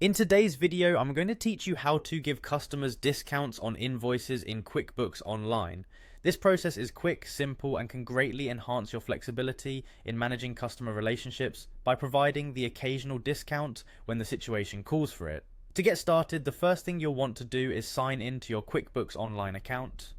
In today's video, I'm going to teach you how to give customers discounts on invoices in QuickBooks Online. This process is quick, simple, and can greatly enhance your flexibility in managing customer relationships by providing the occasional discount when the situation calls for it. To get started, the first thing you'll want to do is sign in to your QuickBooks Online account.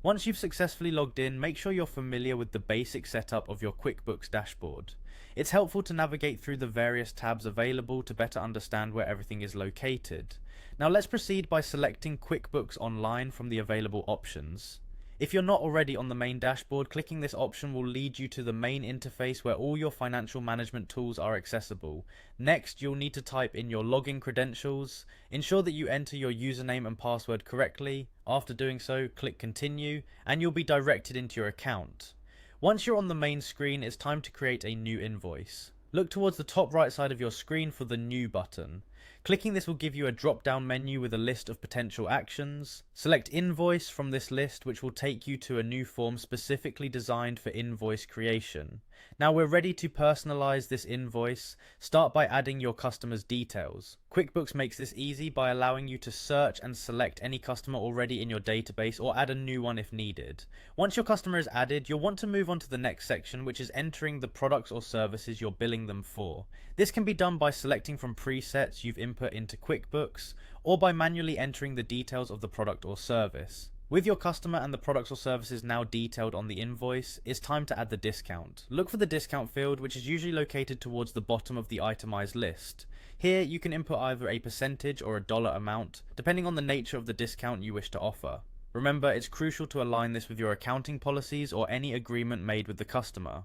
Once you've successfully logged in, make sure you're familiar with the basic setup of your QuickBooks dashboard. It's helpful to navigate through the various tabs available to better understand where everything is located. Now let's proceed by selecting QuickBooks Online from the available options. If you're not already on the main dashboard, clicking this option will lead you to the main interface where all your financial management tools are accessible. Next, you'll need to type in your login credentials. Ensure that you enter your username and password correctly. After doing so, click continue, and you'll be directed into your account. Once you're on the main screen, it's time to create a new invoice. Look towards the top right side of your screen for the New button. Clicking this will give you a drop-down menu with a list of potential actions. Select Invoice from this list, which will take you to a new form specifically designed for invoice creation. Now we're ready to personalize this invoice. Start by adding your customer's details. QuickBooks makes this easy by allowing you to search and select any customer already in your database or add a new one if needed. Once your customer is added, you'll want to move on to the next section, which is entering the products or services you're billing them for. This can be done by selecting from presets you've input into QuickBooks, or by manually entering the details of the product or service. With your customer and the products or services now detailed on the invoice, it's time to add the discount. Look for the discount field, which is usually located towards the bottom of the itemized list. Here you can input either a percentage or a dollar amount, depending on the nature of the discount you wish to offer. Remember, it's crucial to align this with your accounting policies or any agreement made with the customer.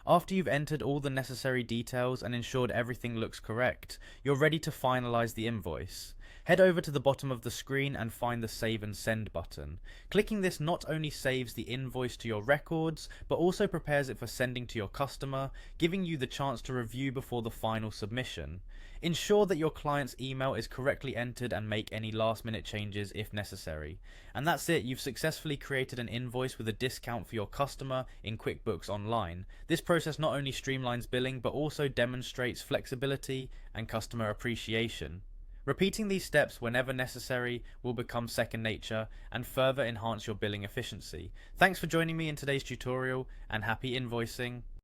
After you've entered all the necessary details and ensured everything looks correct, you're ready to finalize the invoice. Head over to the bottom of the screen and find the Save and Send button. Clicking this not only saves the invoice to your records, but also prepares it for sending to your customer, giving you the chance to review before the final submission. Ensure that your client's email is correctly entered and make any last-minute changes if necessary. And that's it, you've successfully created an invoice with a discount for your customer in QuickBooks Online. This process not only streamlines billing, but also demonstrates flexibility and customer appreciation. Repeating these steps whenever necessary will become second nature and further enhance your billing efficiency. Thanks for joining me in today's tutorial, and happy invoicing.